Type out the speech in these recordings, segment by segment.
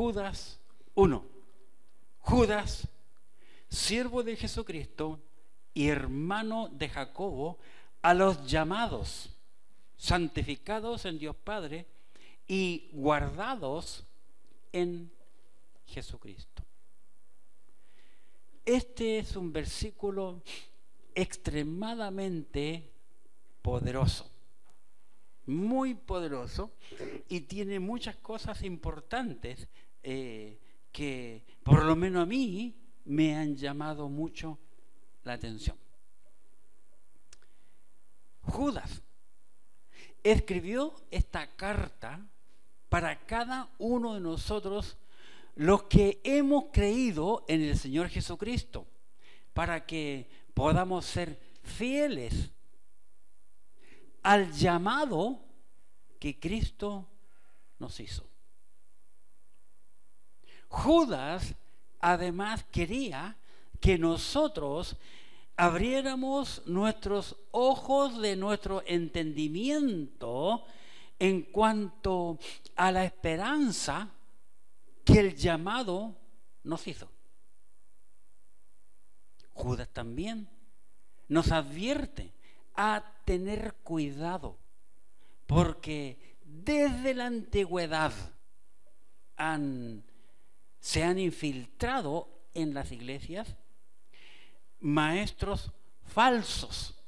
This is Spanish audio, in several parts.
Judas 1. Judas, siervo de Jesucristo y hermano de Jacobo, a los llamados, santificados en Dios Padre y guardados en Jesucristo. Este es un versículo extremadamente poderoso, muy poderoso, y tiene muchas cosas importantes que por lo menos a mí me han llamado mucho la atención. Judas escribió esta carta para cada uno de nosotros, los que hemos creído en el Señor Jesucristo, para que podamos ser fieles al llamado que Cristo nos hizo. Judas además quería que nosotros abriéramos nuestros ojos de nuestro entendimiento en cuanto a la esperanza que el llamado nos hizo. Judas también nos advierte a tener cuidado, porque desde la antigüedad se han infiltrado en las iglesias maestros falsos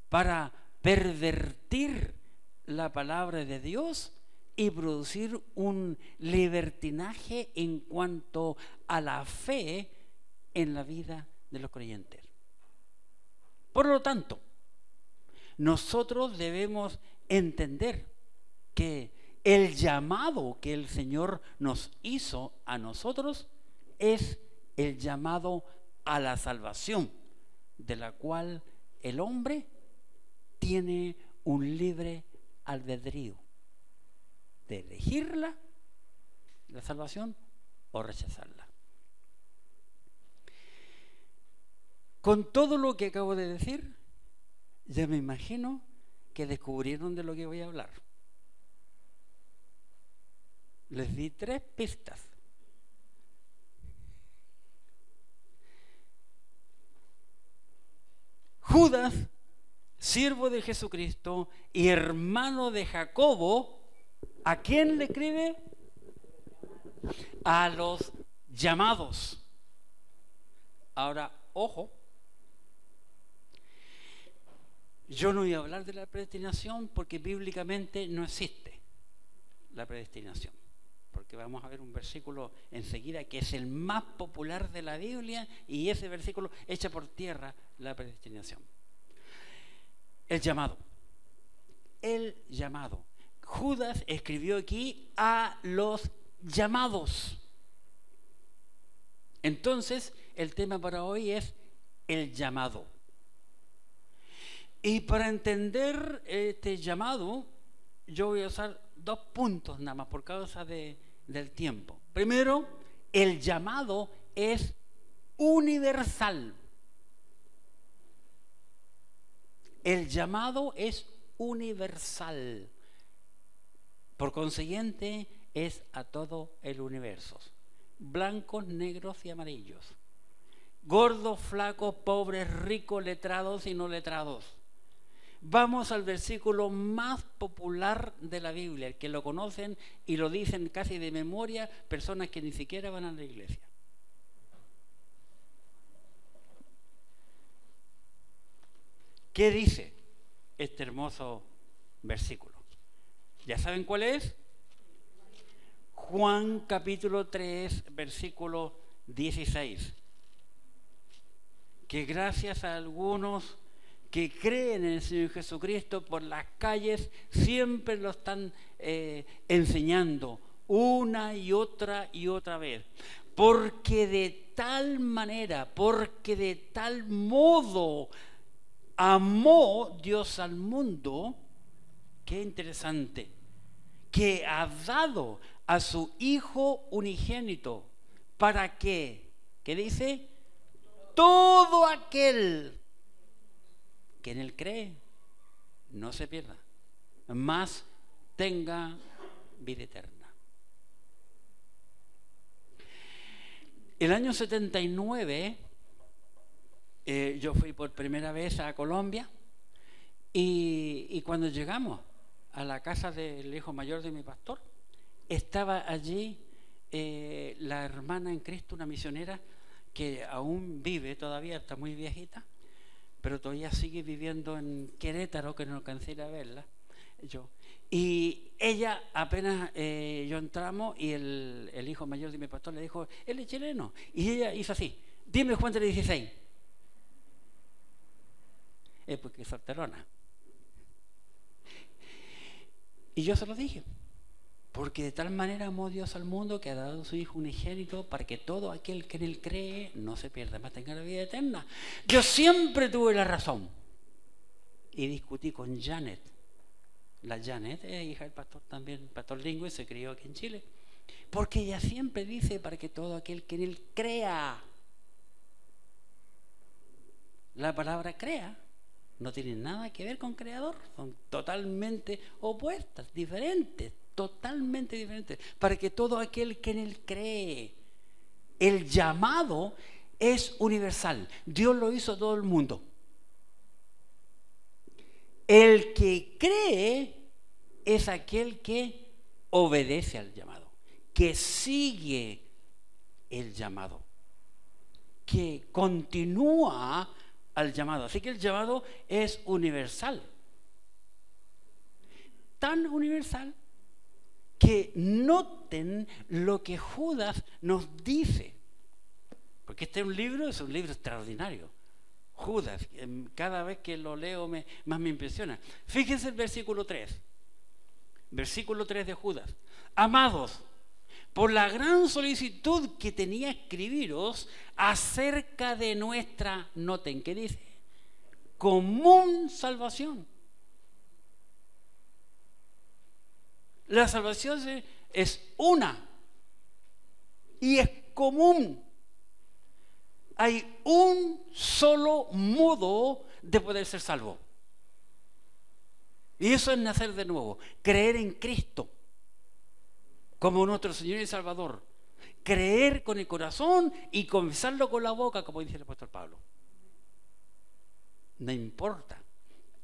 para pervertir la palabra de Dios y producir un libertinaje en cuanto a la fe en la vida de los creyentes. Por lo tanto, nosotros debemos entender que el llamado que el Señor nos hizo a nosotros es el llamado a la salvación, de la cual el hombre tiene un libre albedrío de elegirla, la salvación, o rechazarla. Con todo lo que acabo de decir, ya me imagino que descubrieron de lo que voy a hablar. Les di 3 pistas. Judas, siervo de Jesucristo y hermano de Jacobo, ¿a quién le escribe? A los llamados. Ahora, ojo, yo no voy a hablar de la predestinación porque bíblicamente no existe la predestinación, porque vamos a ver un versículo enseguida que es el más popular de la Biblia, y ese versículo echa por tierra la predestinación. El llamado. Judas escribió aquí a los llamados. Entonces, el tema para hoy es el llamado. Y para entender este llamado, yo voy a usar 2 puntos nada más por causa del tiempo. Primero, el llamado es universal. El llamado es universal. Por consiguiente, es a todo el universo. Blancos, negros y amarillos. Gordos, flacos, pobres, ricos, letrados y no letrados. Vamos al versículo más popular de la Biblia, el que lo conocen y lo dicen casi de memoria personas que ni siquiera van a la iglesia. ¿Qué dice este hermoso versículo? ¿Ya saben cuál es? Juan capítulo 3, versículo 16. Que gracias a algunos que creen en el Señor Jesucristo por las calles siempre lo están enseñando una y otra vez. Porque de tal manera, porque de tal modo amó Dios al mundo, qué interesante, que ha dado a su Hijo unigénito para que, ¿qué dice? Todo aquel que en él cree no se pierda, mas tenga vida eterna. El año 79 yo fui por primera vez a Colombia y cuando llegamos a la casa del hijo mayor de mi pastor, estaba allí la hermana en Cristo, una misionera que aún vive todavía, está muy viejita, pero todavía sigue viviendo en Querétaro, que no alcancé a ir a verla yo. Y ella apenas yo entramos y el hijo mayor de mi pastor le dijo, él es chileno. Y ella hizo así, dime Juan 3:16. Porque es solterona. Y yo se lo dije, porque de tal manera amó Dios al mundo que ha dado a su Hijo unigénito para que todo aquel que en él cree no se pierda, mas tenga la vida eterna. Yo siempre tuve la razón. Y discutí con Janet. La Janet es hija del pastor también, pastor Lingüe, se crió aquí en Chile. Porque ella siempre dice para que todo aquel que en él crea. La palabra crea no tiene nada que ver con creador, son totalmente opuestas, diferentes, totalmente diferentes. Para que todo aquel que en él cree, el llamado es universal. Dios lo hizo a todo el mundo. El que cree es aquel que obedece al llamado, que sigue el llamado, que continúa al llamado. Así que el llamado es universal. Tan universal que noten lo que Judas nos dice. Porque este es un libro extraordinario. Judas, cada vez que lo leo más me impresiona. Fíjense el versículo 3. Versículo 3 de Judas. Amados, por la gran solicitud que tenía escribiros acerca de nuestra, noten, ¿qué dice? Común salvación. La salvación es una y es común. Hay un solo modo de poder ser salvo. Y eso es nacer de nuevo, creer en Cristo como nuestro Señor y Salvador. Creer con el corazón y confesarlo con la boca, como dice el apóstol Pablo. No importa,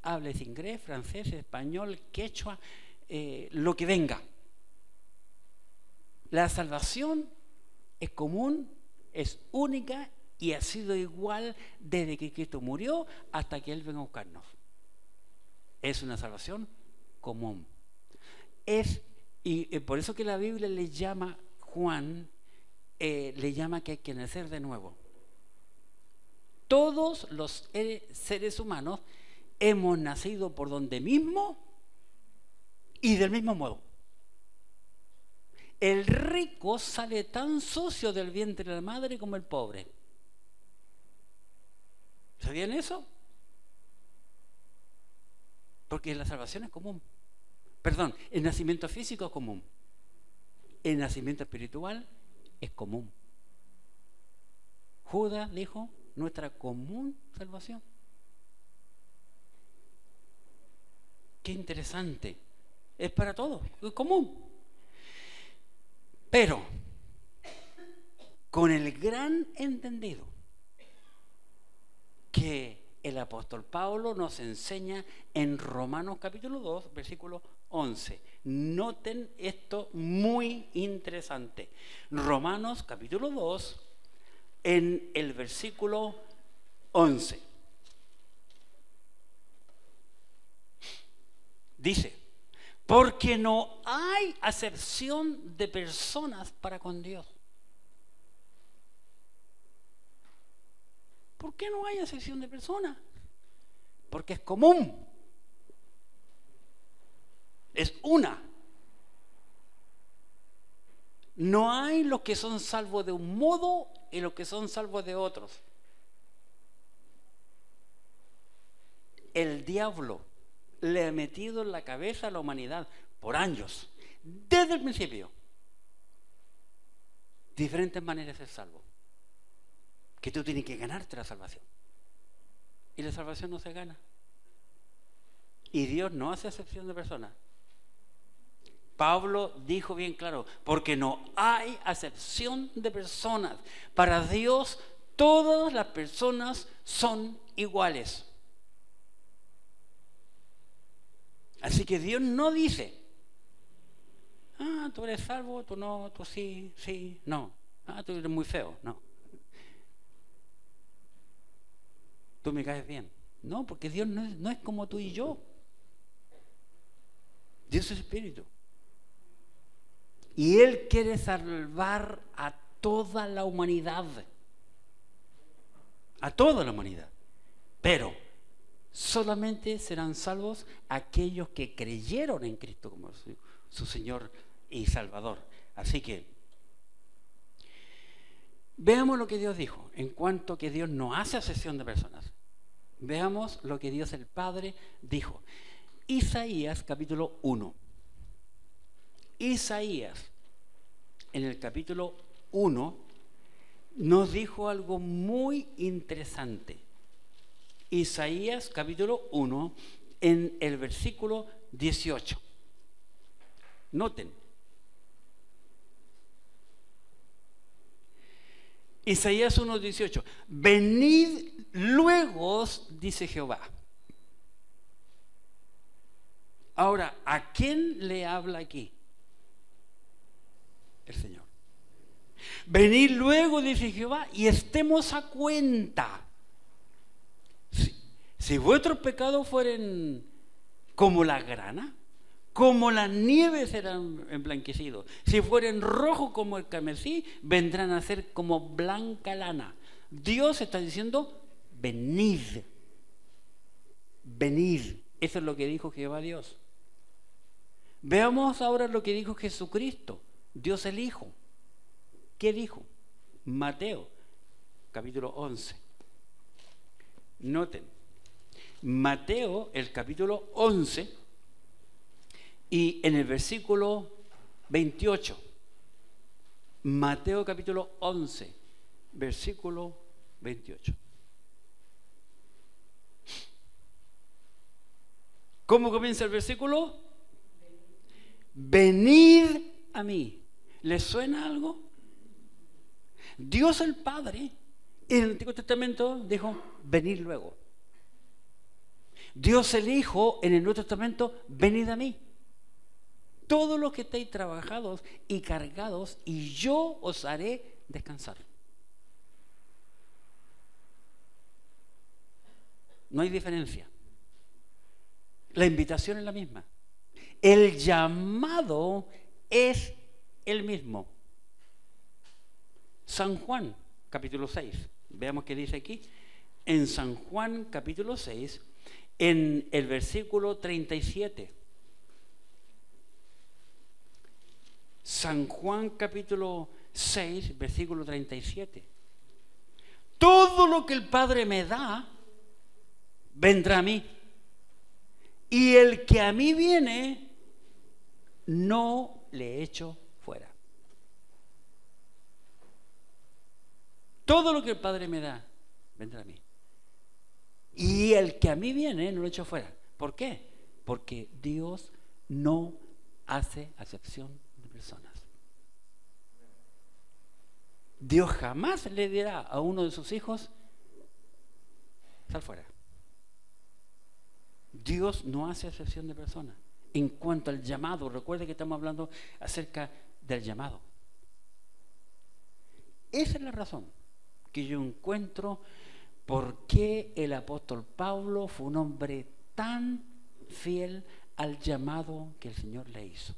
hables inglés, francés, español, quechua, lo que venga. La salvación es común, es única y ha sido igual desde que Cristo murió hasta que Él venga a buscarnos. Es una salvación común. Y por eso que la Biblia le llama, Juan, le llama que hay que nacer de nuevo. Todos los seres humanos hemos nacido por donde mismo y del mismo modo. El rico sale tan sucio del vientre de la madre como el pobre. ¿Sabían eso? Porque la salvación es común. Perdón, el nacimiento físico es común. El nacimiento espiritual es común. Judas dijo, nuestra común salvación. Qué interesante. Es para todos, es común. Pero, con el gran entendido que el apóstol Pablo nos enseña en Romanos capítulo 2, versículo 11. Noten esto muy interesante. Romanos capítulo 2, en el versículo 11. Dice, porque no hay acepción de personas para con Dios. ¿Por qué no hay acepción de personas? Porque es común. Es una. No hay los que son salvos de un modo y los que son salvos de otros. El diablo le ha metido en la cabeza a la humanidad por años, desde el principio, diferentes maneras de ser salvo. Que tú tienes que ganarte la salvación. Y la salvación no se gana. Y Dios no hace excepción de personas. Pablo dijo bien claro, porque no hay acepción de personas. Para Dios todas las personas son iguales. Así que Dios no dice, tú eres salvo, tú no, tú sí, sí, no. Tú eres muy feo, no. Tú me caes bien. No, porque Dios no es como tú y yo. Dios es espíritu. Y Él quiere salvar a toda la humanidad. A toda la humanidad. Pero solamente serán salvos aquellos que creyeron en Cristo como su Señor y Salvador. Así que veamos lo que Dios dijo en cuanto que Dios no hace acepción de personas. Veamos lo que Dios el Padre dijo. Isaías capítulo 1. Isaías en el capítulo 1 nos dijo algo muy interesante. Isaías capítulo 1 en el versículo 18. Noten. Isaías 1:18. Venid luego, dice Jehová. Ahora, ¿a quién le habla aquí? El Señor. Venid luego, dice Jehová, y estemos a cuenta. Si vuestros pecados fueren como la grana, como la nieve serán emblanquecidos. Si fueren rojos como el carmesí, vendrán a ser como blanca lana. Dios está diciendo, venid. Venid. Eso es lo que dijo Jehová Dios. Veamos ahora lo que dijo Jesucristo, Dios el Hijo. ¿Qué dijo? Mateo, capítulo 11. Noten, Mateo, el capítulo 11, y en el versículo 28. Mateo, capítulo 11, versículo 28. ¿Cómo comienza el versículo? Venid a mí. ¿Les suena algo? Dios el Padre en el Antiguo Testamento dijo, venid luego. Dios el Hijo en el Nuevo Testamento, venid a mí. Todos los que estéis trabajados y cargados, y yo os haré descansar. No hay diferencia. La invitación es la misma. El llamado es el mismo. San Juan, capítulo 6. Veamos qué dice aquí. En San Juan, capítulo 6, en el versículo 37. San Juan, capítulo 6, versículo 37. Todo lo que el Padre me da, vendrá a mí. Y el que a mí viene, no le echo fuera. Todo lo que el Padre me da, vendrá a mí. Y el que a mí viene, no lo echo fuera. ¿Por qué? Porque Dios no hace acepción de personas. Dios jamás le dirá a uno de sus hijos, sal fuera. Dios no hace acepción de personas. En cuanto al llamado, recuerde que estamos hablando acerca del llamado. Esa es la razón que yo encuentro por qué el apóstol Pablo fue un hombre tan fiel al llamado que el Señor le hizo.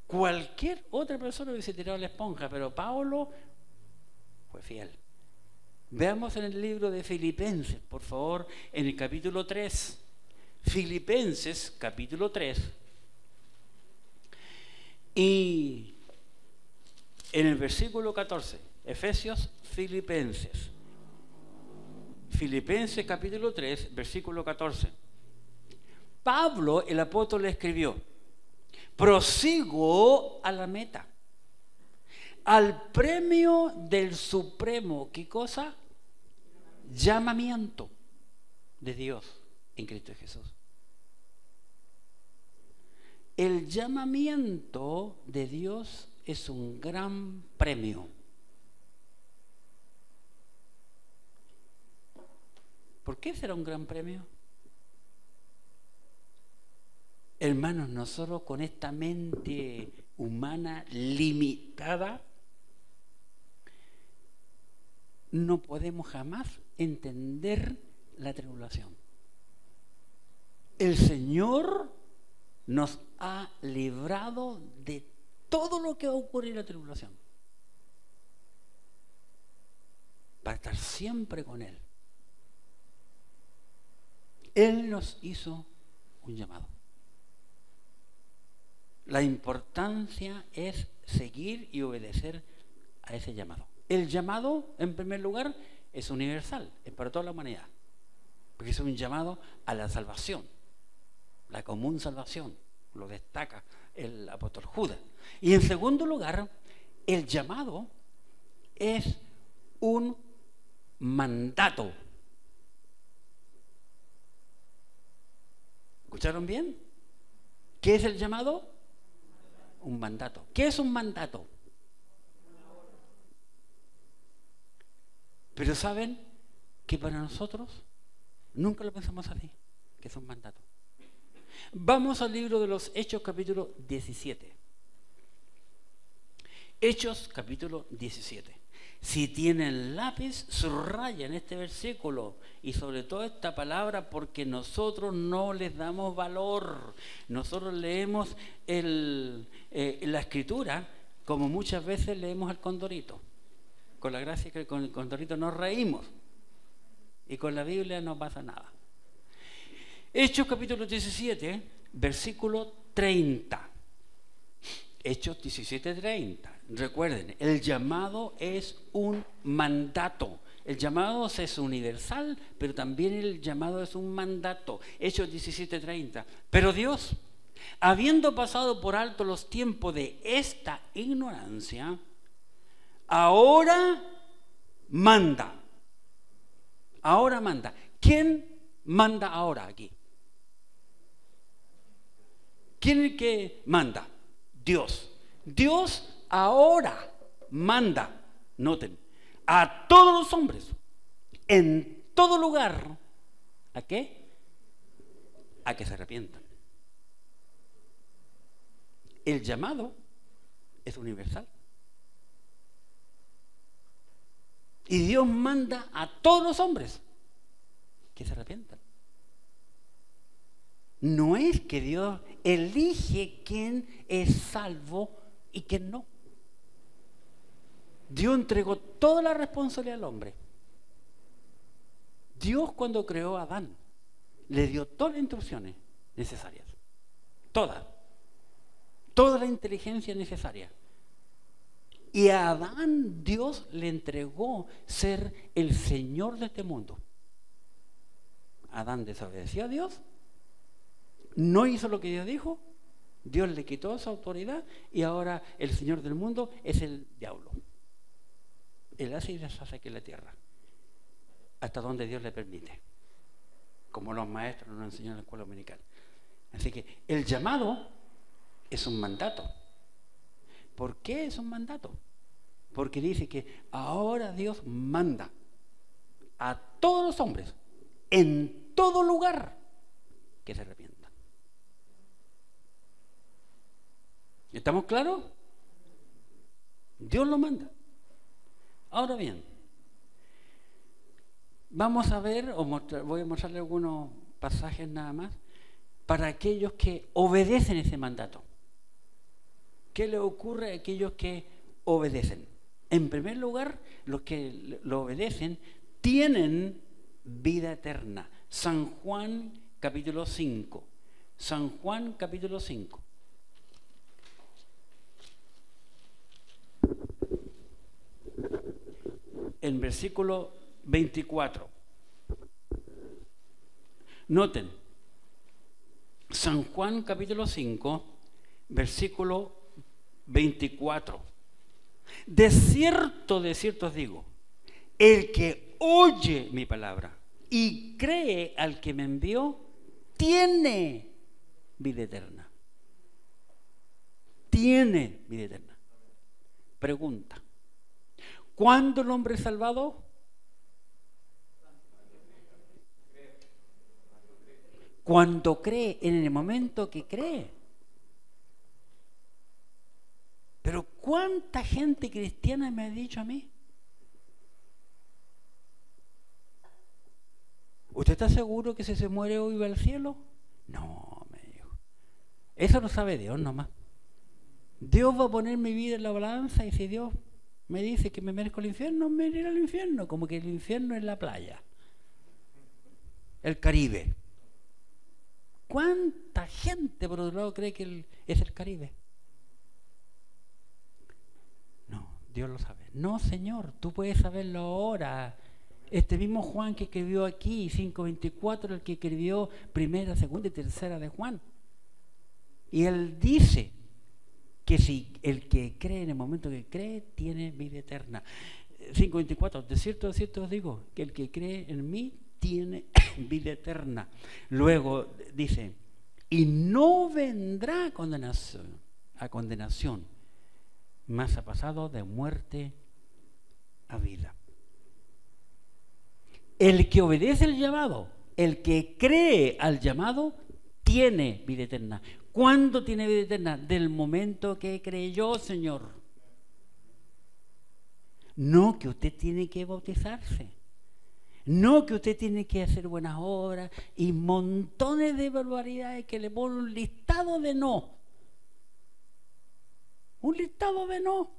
Cualquier otra persona hubiese tirado la esponja, pero Pablo fue fiel. Veamos en el libro de Filipenses, por favor, en el capítulo 3. Filipenses, capítulo 3. Y en el versículo 14, Efesios, Filipenses. Filipenses, capítulo 3, versículo 14. Pablo, el apóstol, le escribió, prosigo a la meta, al premio del supremo, ¿qué cosa? Llamamiento de Dios en Cristo Jesús. El llamamiento de Dios es un gran premio. ¿Por qué será un gran premio? Hermanos, nosotros con esta mente humana limitada no podemos jamás entender la tribulación. El Señor nos ha librado de todo lo que ocurre en la tribulación para estar siempre con Él. Él nos hizo un llamado. La importancia es seguir y obedecer a ese llamado. El llamado, en primer lugar, es universal, es para toda la humanidad, porque es un llamado a la salvación, la común salvación, lo destaca el apóstol Judas. Y en segundo lugar, el llamado es un mandato. ¿Escucharon bien? ¿Qué es el llamado? Un mandato. ¿Qué es un mandato? Pero saben que para nosotros nunca lo pensamos así, que es un mandato. Vamos al libro de los Hechos, capítulo 17. Hechos, capítulo 17. Si tienen lápiz, subrayan este versículo y sobre todo esta palabra, porque nosotros no les damos valor. Nosotros leemos la Escritura como muchas veces leemos al Condorito. Con la gracia que con el Condorito nos reímos y con la Biblia no pasa nada. Hechos capítulo 17, versículo 30. Hechos 17:30. Recuerden, el llamado es un mandato. El llamado es universal, pero también el llamado es un mandato. Hechos 17:30. Pero Dios, habiendo pasado por alto los tiempos de esta ignorancia, ahora manda. Ahora manda. ¿Quién manda ahora aquí? ¿Quién es el que manda? Dios. Dios ahora manda, noten, a todos los hombres, en todo lugar, ¿a qué? A que se arrepientan. El llamado es universal. Y Dios manda a todos los hombres que se arrepientan. No es que Dios elige quién es salvo y quién no. Dios entregó toda la responsabilidad al hombre. Dios, cuando creó a Adán, le dio todas las instrucciones necesarias. Toda la inteligencia necesaria. Y a Adán Dios le entregó ser el Señor de este mundo. Adán desobedeció a Dios, no hizo lo que Dios dijo, Dios le quitó esa autoridad y ahora el Señor del mundo es el diablo. Él hace y deshace aquí en la tierra, hasta donde Dios le permite, como los maestros nos enseñan en la escuela dominical. Así que el llamado es un mandato. ¿Por qué es un mandato? Porque dice que ahora Dios manda a todos los hombres, en todo lugar, que se arrepientan. ¿Estamos claros? Dios lo manda. Ahora bien, vamos a ver, voy a mostrarle algunos pasajes nada más, para aquellos que obedecen ese mandato. ¿Qué le ocurre a aquellos que obedecen? En primer lugar, los que lo obedecen tienen vida eterna. San Juan capítulo 5. San Juan capítulo 5. En versículo 24. Noten, San Juan capítulo 5, versículo 24. De cierto os digo, el que oye mi palabra y cree al que me envió, tiene vida eterna. tiene vida eterna. Pregunta: ¿cuándo el hombre es salvado? Cuando cree, en el momento que cree. Pero ¿cuánta gente cristiana me ha dicho a mí? ¿Usted está seguro que si se muere hoy va al cielo? No, me dijo. Eso lo sabe Dios nomás. Dios va a poner mi vida en la balanza y si Dios me dice que me merezco el infierno, me iré al infierno. Como que el infierno es la playa, el Caribe. ¿Cuánta gente por otro lado cree que es el Caribe? No, Dios lo sabe. No, Señor, tú puedes saberlo ahora. Este mismo Juan que escribió aquí, 5:24, el que escribió primera, segunda y tercera de Juan. Y él dice que si el que cree en el momento que cree, tiene vida eterna. 5:24, de cierto os digo, que el que cree en mí tiene vida eterna. Luego dice, y no vendrá a condenación, mas ha pasado de muerte a vida. El que obedece el llamado, el que cree al llamado, tiene vida eterna. ¿Cuándo tiene vida eterna? Del momento que creyó, Señor. No que usted tiene que bautizarse. No que usted tiene que hacer buenas obras y montones de barbaridades que le ponen un listado de no. Un listado de no.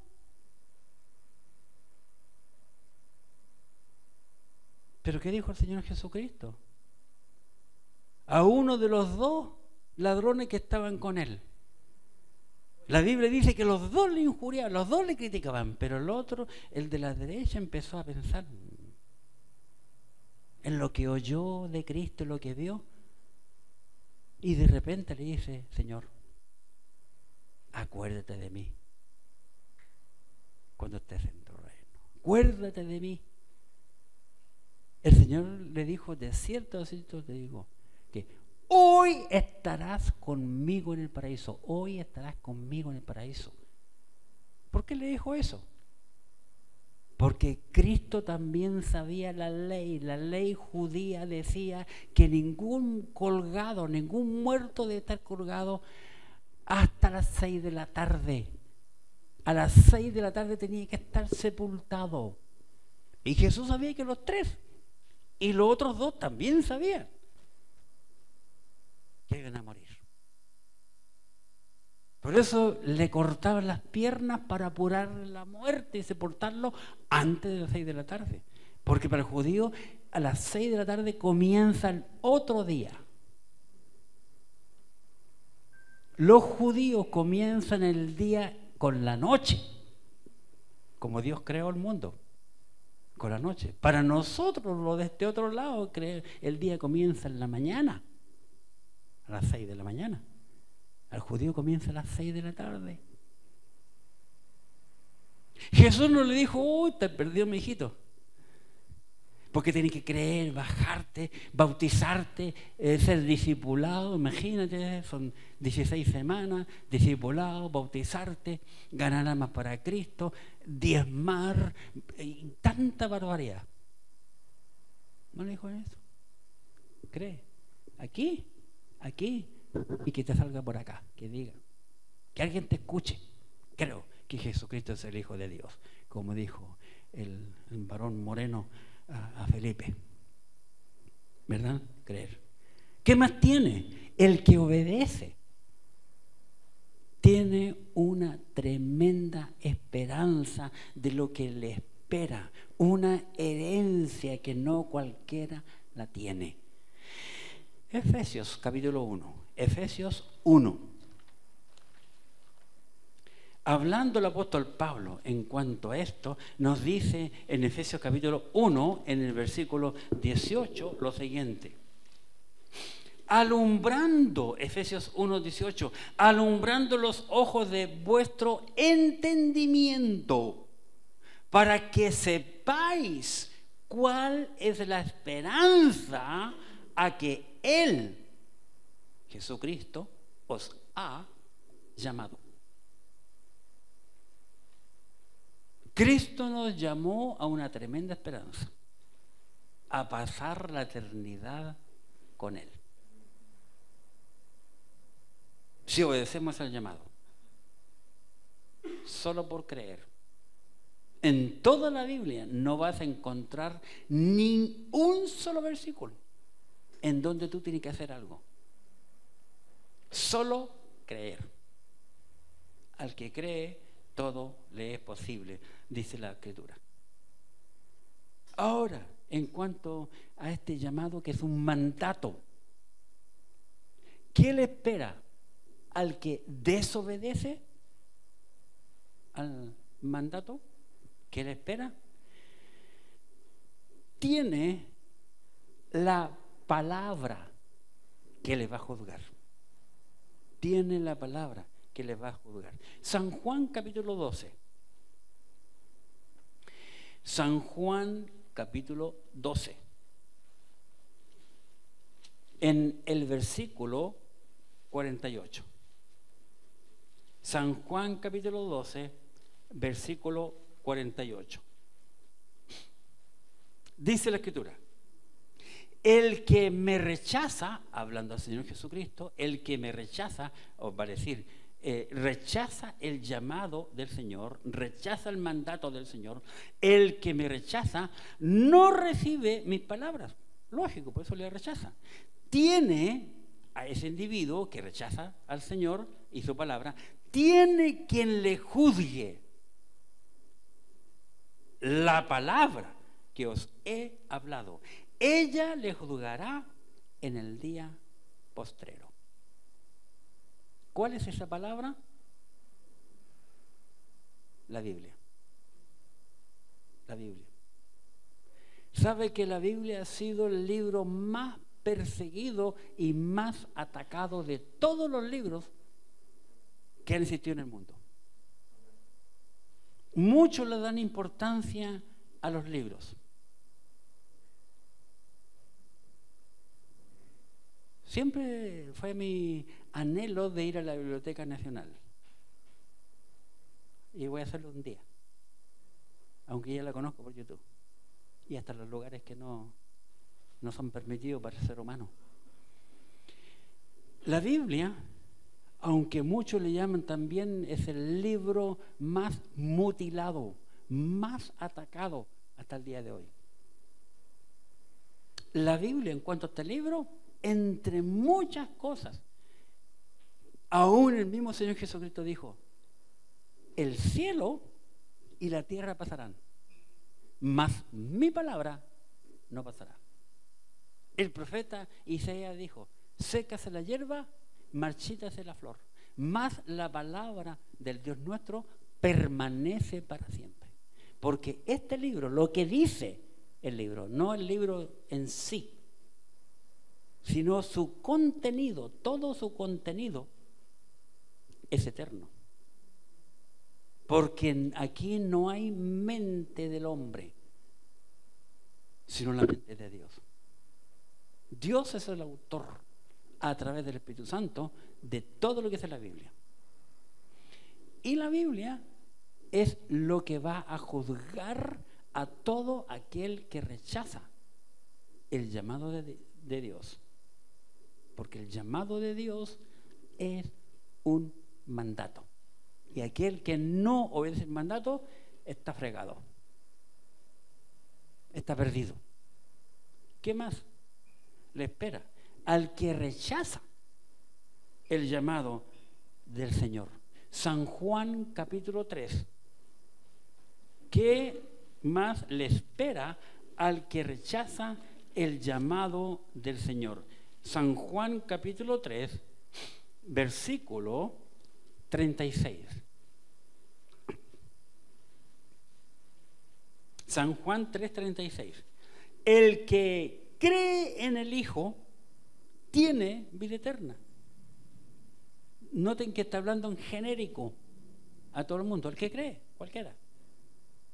¿Pero qué dijo el Señor Jesucristo? A uno de los dos ladrones que estaban con él. La Biblia dice que los dos le injuriaban, los dos le criticaban, pero el otro, el de la derecha, empezó a pensar en lo que oyó de Cristo, en lo que vio, y de repente le dice, Señor, acuérdate de mí cuando estés en tu reino. Acuérdate de mí. El Señor le dijo, de cierto te digo, que hoy estarás conmigo en el paraíso. Hoy estarás conmigo en el paraíso. ¿Por qué le dijo eso? Porque Cristo también sabía la ley. La ley judía decía que ningún colgado, ningún muerto debe estar colgado hasta las 6 de la tarde. A las 6 de la tarde tenía que estar sepultado. Y Jesús sabía que los tres y los otros dos también sabían que iban a morir. Por eso le cortaban las piernas para apurar la muerte y sepultarlo antes de las 6 de la tarde. Porque para el judío a las 6 de la tarde comienza el otro día. Los judíos comienzan el día con la noche, como Dios creó el mundo, con la noche. Para nosotros, lo de este otro lado, el día comienza en la mañana, a las 6 de la mañana. Al judío comienza a las 6 de la tarde. Jesús no le dijo, uy, te perdió mi hijito. Porque tienes que creer, bajarte, bautizarte, ser discipulado. Imagínate, son 16 semanas, discipulado, bautizarte, ganar almas para Cristo, diezmar, y tanta barbaridad. ¿No le dijo eso? Cree, aquí, y que te salga por acá, que diga, que alguien te escuche. Creo que Jesucristo es el Hijo de Dios, como dijo el varón moreno a Felipe, ¿verdad? Creer. ¿Qué más tiene? El que obedece tiene una tremenda esperanza de lo que le espera, una herencia que no cualquiera la tiene. Efesios capítulo 1. Efesios 1. Hablando el apóstol Pablo en cuanto a esto, nos dice en Efesios capítulo 1, en el versículo 18, lo siguiente. Alumbrando, Efesios 1, 18, alumbrando los ojos de vuestro entendimiento, para que sepáis cuál es la esperanza a que Él, Jesucristo, os ha llamado. Cristo nos llamó a una tremenda esperanza, a pasar la eternidad con Él. Si obedecemos al llamado, solo por creer. En toda la Biblia no vas a encontrar ni un solo versículo en donde tú tienes que hacer algo. Solo creer. Al que cree, todo le es posible, dice la Escritura. Ahora, en cuanto a este llamado que es un mandato, ¿qué le espera al que desobedece al mandato? ¿Qué le espera? Tiene la palabra que le va a juzgar. Tiene la palabra que le va a juzgar. San Juan capítulo 12. San Juan capítulo 12. En el versículo 48. San Juan capítulo 12, versículo 48. Dice la Escritura: el que me rechaza, hablando al Señor Jesucristo, el que me rechaza, o va a decir, rechaza el llamado del Señor, rechaza el mandato del Señor, el que me rechaza no recibe mis palabras. Lógico, por eso le rechaza. Tiene a ese individuo que rechaza al Señor y su palabra, tiene quien le juzgue la palabra que os he hablado. Ella le juzgará en el día postrero. ¿Cuál es esa palabra? La Biblia. La Biblia. ¿Sabe que la Biblia ha sido el libro más perseguido y más atacado de todos los libros que han existido en el mundo? Muchos le dan importancia a los libros. Siempre fue mi anhelo de ir a la Biblioteca Nacional. Y voy a hacerlo un día, aunque ya la conozco por YouTube. Y hasta los lugares que no son permitidos para el ser humano. La Biblia, aunque muchos le llaman también, es el libro más mutilado, más atacado hasta el día de hoy. La Biblia, en cuanto a este libro, entre muchas cosas, aún el mismo Señor Jesucristo dijo: el cielo y la tierra pasarán, mas mi palabra no pasará. El profeta Isaías dijo: sécase la hierba, marchítase la flor, mas la palabra del Dios nuestro permanece para siempre. Porque este libro, lo que dice el libro, no el libro en sí, sino su contenido, todo su contenido es eterno. Porque aquí no hay mente del hombre, sino la mente de Dios. Dios es el autor, a través del Espíritu Santo, de todo lo que es la Biblia. Y la Biblia es lo que va a juzgar a todo aquel que rechaza el llamado de Dios. Porque el llamado de Dios es un mandato. Y aquel que no obedece el mandato está fregado. Está perdido. ¿Qué más le espera al que rechaza el llamado del Señor? San Juan capítulo 3. ¿Qué más le espera al que rechaza el llamado del Señor? San Juan capítulo 3, versículo 36. San Juan 3:36. El que cree en el Hijo tiene vida eterna. Noten que está hablando en genérico a todo el mundo. El que cree, cualquiera.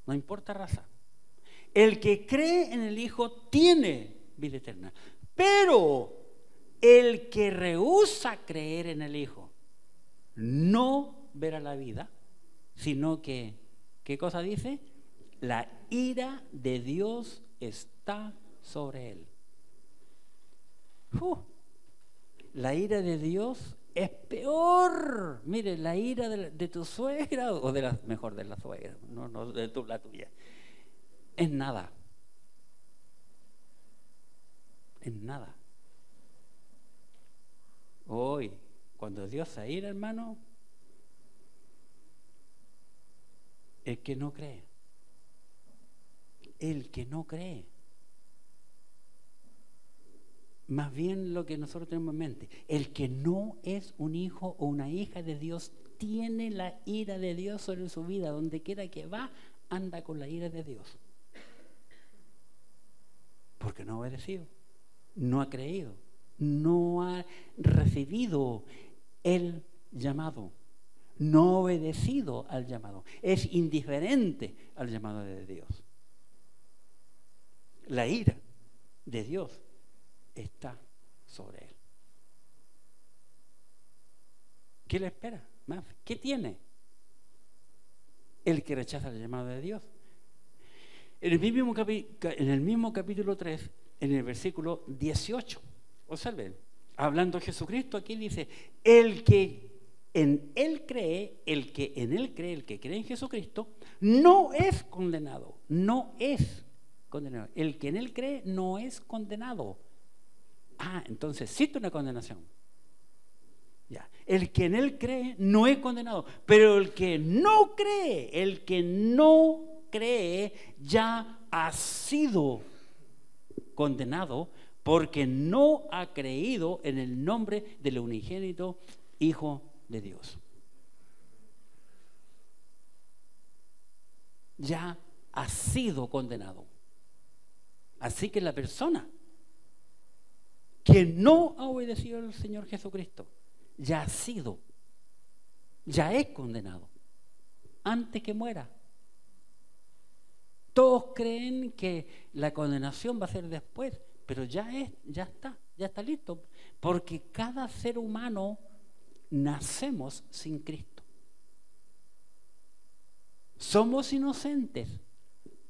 No importa raza. El que cree en el Hijo tiene vida eterna. Pero el que rehúsa creer en el Hijo no verá la vida, sino que, ¿qué cosa dice? la ira de Dios está sobre él. La ira de Dios es peor. Mire, la ira de tu suegra, o mejor de la suegra, no de la tuya, es nada. Es nada. Hoy, cuando Dios se ira, hermano, el que no cree, más bien lo que nosotros tenemos en mente, el que no es un hijo o una hija de Dios tiene la ira de Dios sobre su vida. Donde quiera que va, anda con la ira de Dios, porque no ha obedecido, no ha creído, no ha recibido el llamado, no ha obedecido al llamado, es indiferente al llamado de Dios. La ira de Dios está sobre él. ¿Qué le espera? Más, ¿qué tiene el que rechaza el llamado de Dios? En el mismo capítulo 3, en el versículo 18, observen, hablando Jesucristo, aquí dice: el que en él cree, el que cree en Jesucristo, no es condenado, el que en él cree no es condenado. Entonces existe una condenación. Ya. El que en él cree no es condenado, pero el que no cree ya ha sido condenado, porque no ha creído en el nombre del unigénito Hijo de Dios. Ya ha sido condenado. Así que la persona que no ha obedecido al Señor Jesucristo ya es condenado antes que muera. Todos creen que la condenación va a ser después, pero ya está listo, porque cada ser humano nacemos sin Cristo. Somos inocentes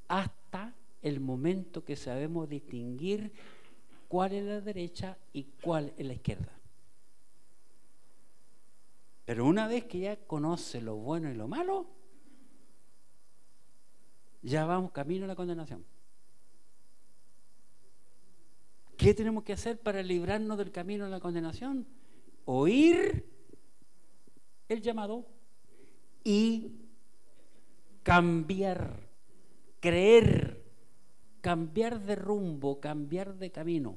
hasta el momento que sabemos distinguir cuál es la derecha y cuál es la izquierda. Pero una vez que ya conoce lo bueno y lo malo, ya vamos camino a la condenación. ¿Qué tenemos que hacer para librarnos del camino a la condenación? Oír el llamado y cambiar, creer, cambiar de rumbo, cambiar de camino.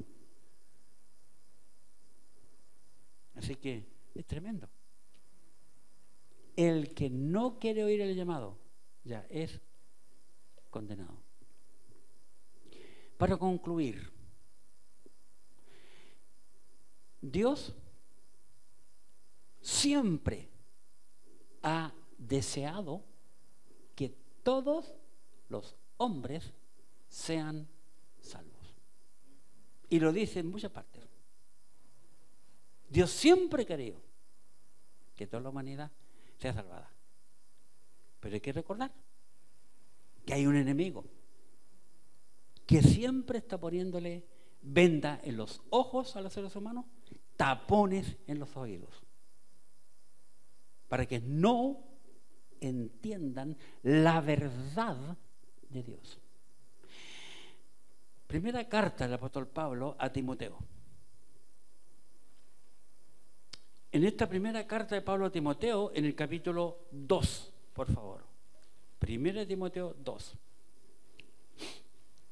Así que es tremendo. El que no quiere oír el llamado ya es condenado. Para concluir, Dios siempre ha deseado que todos los hombres sean salvos. Y lo dice en muchas partes. Dios siempre ha querido que toda la humanidad sea salvada. Pero hay que recordar que hay un enemigo que siempre está poniéndole venda en los ojos a los seres humanos, tapones en los oídos, para que no entiendan la verdad de Dios. Primera carta del apóstol Pablo a Timoteo. En esta primera carta de Pablo a Timoteo, en el capítulo 2, por favor. Primera de Timoteo 2.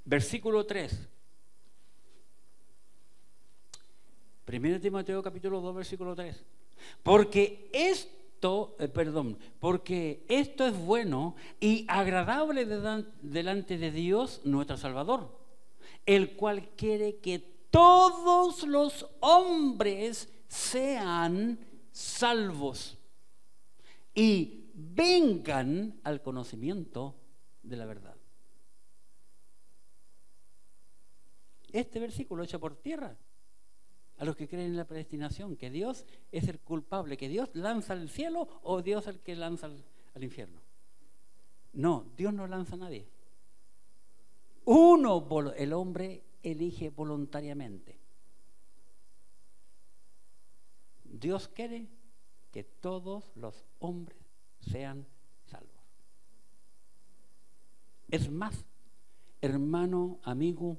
Versículo 3. Primera de Timoteo capítulo 2, versículo 3. Porque esto es bueno y agradable delante de Dios nuestro Salvador, el cual quiere que todos los hombres sean salvos y vengan al conocimiento de la verdad. Este versículo echa por tierra a los que creen en la predestinación, que Dios es el culpable, que Dios lanza al cielo o Dios el que lanza al infierno. No, Dios no lanza a nadie. el hombre elige voluntariamente. Dios quiere que todos los hombres sean salvos. Es más, hermano, amigo,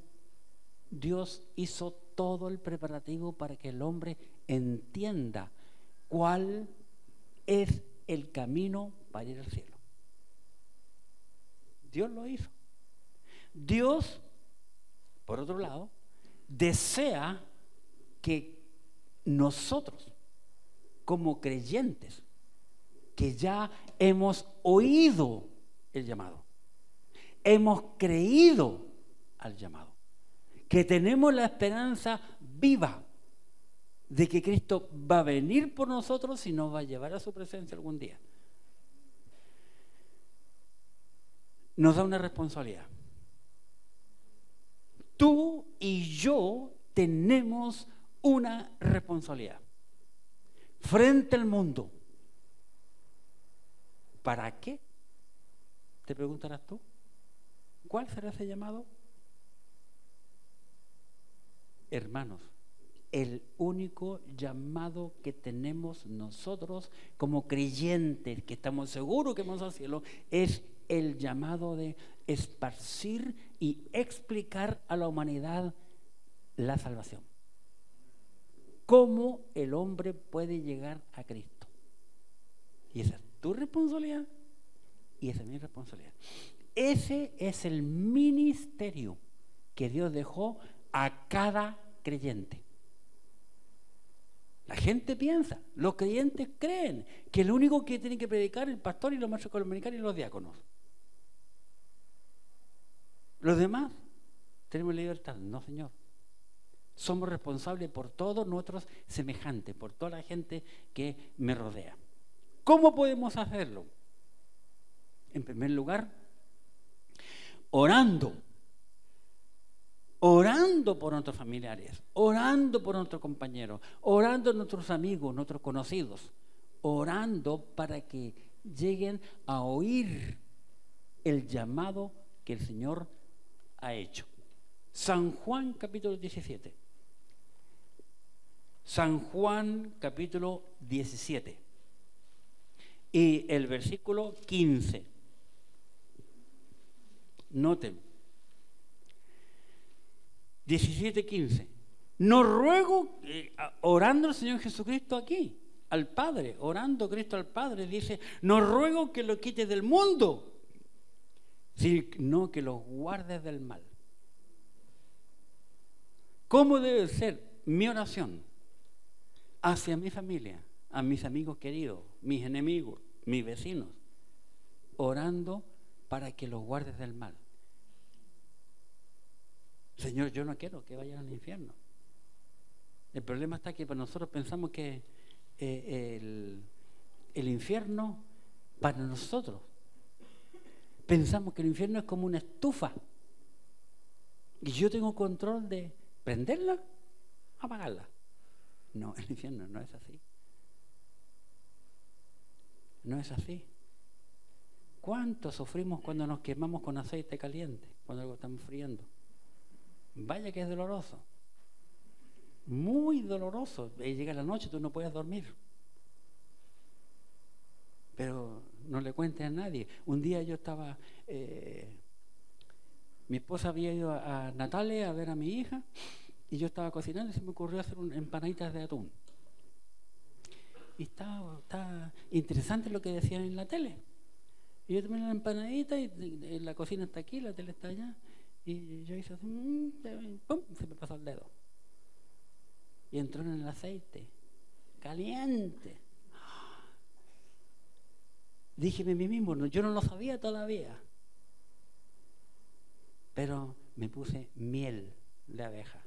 Dios hizo todo el preparativo para que el hombre entienda cuál es el camino para ir al cielo. Dios lo hizo. Dios, por otro lado, desea que nosotros, como creyentes, que ya hemos oído el llamado, hemos creído al llamado, que tenemos la esperanza viva de que Cristo va a venir por nosotros y nos va a llevar a su presencia algún día, nos da una responsabilidad. Tú y yo tenemos una responsabilidad frente al mundo. ¿Para qué? Te preguntarás tú. ¿Cuál será ese llamado? Hermanos, el único llamado que tenemos nosotros como creyentes, que estamos seguros que vamos al cielo, es el llamado de esparcir y explicar a la humanidad la salvación. ¿Cómo el hombre puede llegar a Cristo? Y esa es tu responsabilidad y esa es mi responsabilidad. Ese es el ministerio que Dios dejó a cada creyente. La gente piensa, los creyentes creen que lo único que tienen que predicar es el pastor y los maestros comunicarios y los diáconos. Los demás tenemos libertad. No, Señor. Somos responsables por todos nuestros semejantes, por toda la gente que me rodea. ¿Cómo podemos hacerlo? En primer lugar, orando por nuestros familiares, orando por nuestros compañeros, orando por nuestros amigos, nuestros conocidos, orando para que lleguen a oír el llamado que el Señor ha hecho. San Juan capítulo 17. San Juan capítulo 17 y el versículo 15. Noten, 17:15. No ruego, orando al Señor Jesucristo aquí, al Padre, orando Cristo al Padre, dice, no ruego que lo quites del mundo, sino que los guardes del mal. ¿Cómo debe ser mi oración hacia mi familia, a mis amigos queridos, mis enemigos, mis vecinos? Orando para que los guardes del mal. Señor, yo no quiero que vayan al infierno. El problema está que nosotros pensamos que el infierno, para nosotros, pensamos que el infierno es como una estufa y yo tengo control de prenderla, apagarla. No, el infierno no es así. No es así. ¿Cuánto sufrimos cuando nos quemamos con aceite caliente, cuando algo estamos friendo? Vaya que es doloroso. Muy doloroso. Llega la noche, tú no puedes dormir. Pero no le cuentes a nadie. Un día yo estaba... mi esposa había ido a Natale a ver a mi hija y yo estaba cocinando y se me ocurrió hacer empanaditas de atún. Y está interesante lo que decían en la tele. Y yo tomé la empanadita y la cocina está aquí, la tele está allá. Y yo hice así, ¡pum! Se me pasó el dedo. Y entró en el aceite, caliente. Dije a mí mismo, yo no lo sabía todavía. Pero me puse miel de abeja.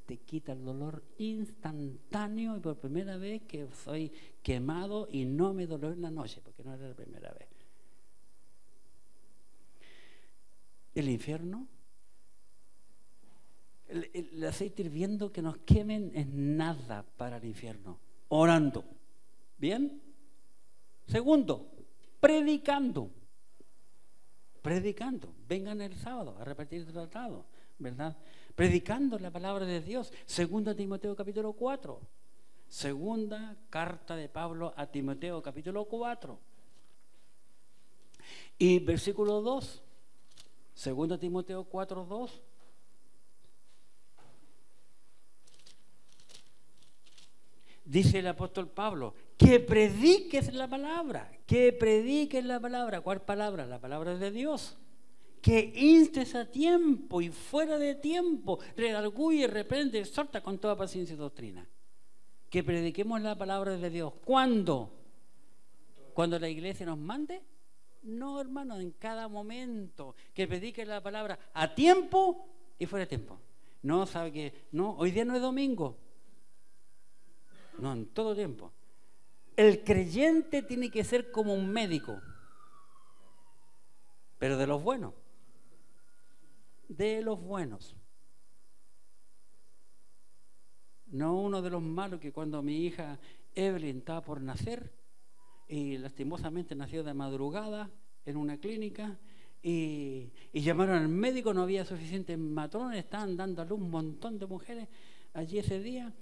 Te quita el dolor instantáneo y por primera vez que soy quemado y no me dolió en la noche, porque no era la primera vez. El infierno, el aceite hirviendo que nos quemen es nada para el infierno. Orando. ¿Bien? Segundo, predicando. predicando. Vengan el sábado a repartir tratados, ¿verdad? Predicando la palabra de Dios. 2 Timoteo capítulo 4. Segunda carta de Pablo a Timoteo capítulo 4. Y versículo 2. 2 Timoteo 4, 2. Dice el apóstol Pablo, que prediques la palabra, que prediques la palabra. ¿Cuál palabra? La palabra de Dios. Que instes a tiempo y fuera de tiempo, redarguye, reprende, exhorta con toda paciencia y doctrina. Que prediquemos la palabra de Dios. ¿Cuándo? ¿Cuando la iglesia nos mande? No, hermano, en cada momento. Que prediques la palabra a tiempo y fuera de tiempo. No, sabe que no, hoy día no es domingo. No, en todo tiempo. El creyente tiene que ser como un médico, pero de los buenos. De los buenos. No uno de los malos que cuando mi hija Evelyn estaba por nacer y lastimosamente nació de madrugada en una clínica y llamaron al médico, no había suficientes matrones, estaban dando a luz un montón de mujeres allí ese día.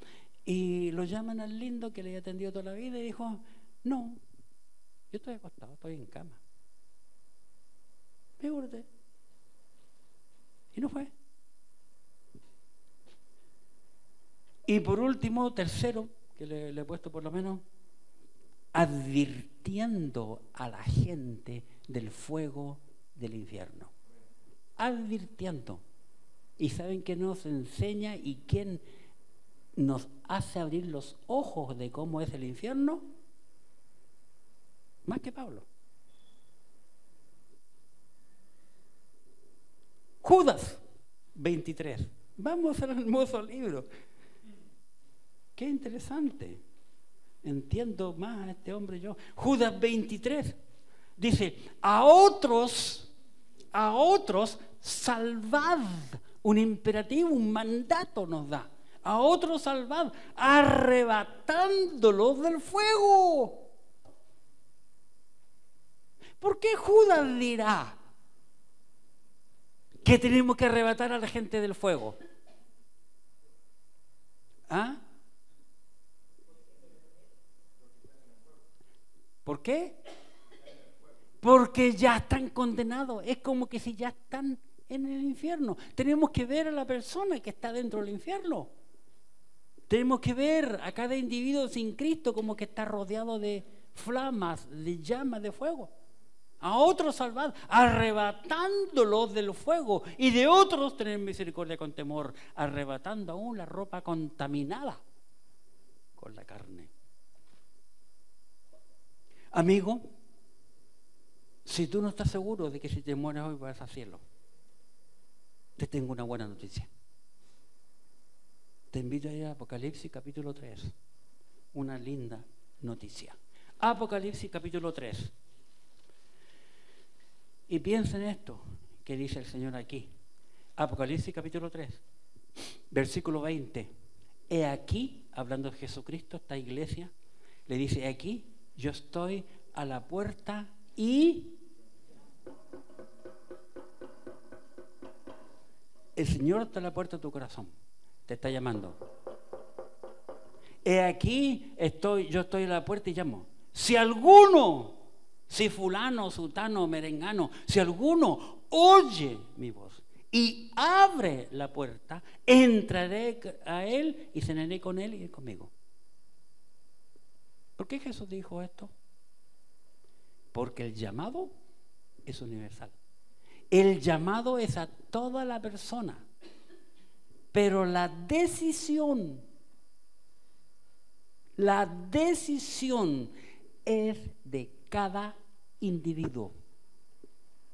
Y lo llaman al lindo que le había atendido toda la vida y dijo, no, yo estoy acostado, estoy en cama. Fíjate. Y no fue. Y por último, tercero, que le he puesto por lo menos, advirtiendo a la gente del fuego del infierno. Advirtiendo. ¿Y saben qué nos enseña y quién nos hace abrir los ojos de cómo es el infierno? Más que Pablo. Judas 23. Vamos al hermoso libro. Qué interesante. Entiendo más a este hombre yo. Judas 23 dice, a otros salvad. Un imperativo, un mandato nos da. A otros salvad, arrebatándolos del fuego. ¿Por qué Judas dirá que tenemos que arrebatar a la gente del fuego? ¿Ah? ¿Por qué? Porque ya están condenados. Es como que si ya están en el infierno. Tenemos que ver a la persona que está dentro del infierno. Tenemos que ver a cada individuo sin Cristo como que está rodeado de flamas, de llamas, de fuego. A otros salvad, arrebatándolos del fuego, y de otros tener misericordia con temor, arrebatando aún la ropa contaminada con la carne. Amigo, si tú no estás seguro de que si te mueres hoy vas al cielo, te tengo una buena noticia. Te invito a ir a Apocalipsis capítulo 3. Una linda noticia. Apocalipsis capítulo 3. Y piensa en esto que dice el Señor aquí. Apocalipsis capítulo 3, versículo 20. He aquí, hablando de Jesucristo, esta iglesia, le dice, he aquí, yo estoy a la puerta y el Señor está a la puerta de tu corazón. Te está llamando. He aquí, yo estoy a la puerta y llamo. Si fulano, sutano, merengano, si alguno oye mi voz y abre la puerta, entraré a él y cenaré con él y él conmigo. ¿Por qué Jesús dijo esto? Porque el llamado es universal. El llamado es a toda la persona. Pero la decisión es de cada individuo.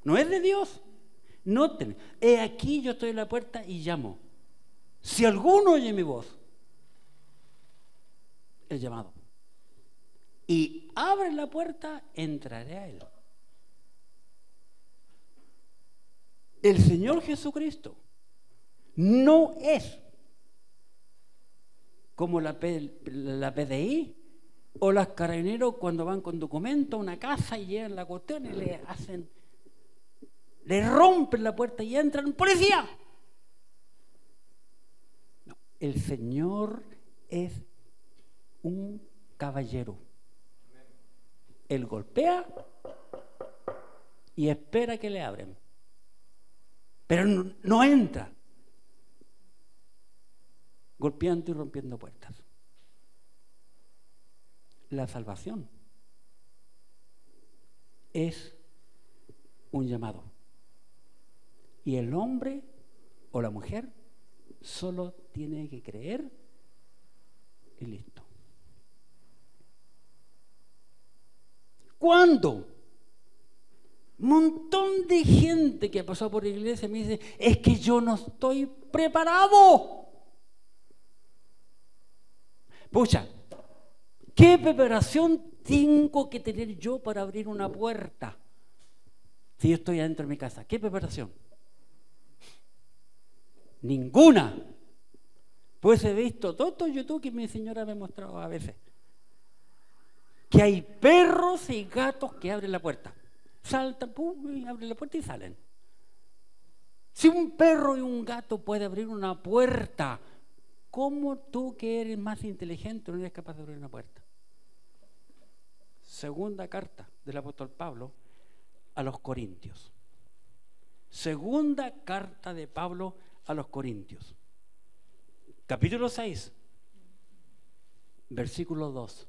No es de Dios. Noten, he aquí yo estoy en la puerta y llamo. Si alguno oye mi voz, el llamado, y abre la puerta, entraré a él. El Señor Jesucristo no es como la PDI o los carabineros cuando van con documentos a una casa y llegan la cuestión y le hacen le rompen la puerta y entran, ¡policía! No, el Señor es un caballero. Él golpea y espera que le abren. Pero no entra golpeando y rompiendo puertas. La salvación es un llamado. Y el hombre o la mujer solo tiene que creer y listo. ¿Cuándo? Un montón de gente que ha pasado por la iglesia me dice, es que yo no estoy preparado. Pucha, ¿qué preparación tengo que tener yo para abrir una puerta? Si yo estoy adentro de mi casa, ¿qué preparación? Ninguna. Pues he visto todo YouTube que mi señora me ha mostrado a veces. Que hay perros y gatos que abren la puerta. Saltan, pum, y abren la puerta y salen. Si un perro y un gato pueden abrir una puerta, ¿cómo tú, que eres más inteligente, no eres capaz de abrir una puerta? Segunda carta del apóstol Pablo a los Corintios. Segunda carta de Pablo a los Corintios. Capítulo 6, versículo 2.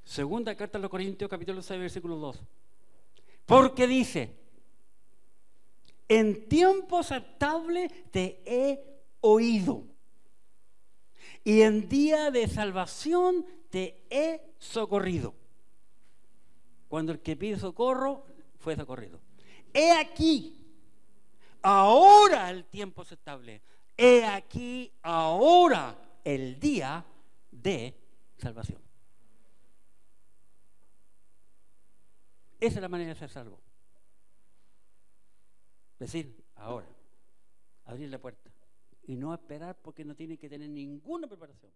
Segunda carta a los Corintios, capítulo 6, versículo 2. Porque dice, en tiempo aceptable te he oído, y en día de salvación te he socorrido. Cuando el que pide socorro fue socorrido. He aquí, ahora el tiempo aceptable. He aquí, ahora el día de salvación. Esa es la manera de ser salvo. Decir, ahora, abrir la puerta y no esperar, porque no tiene que tener ninguna preparación.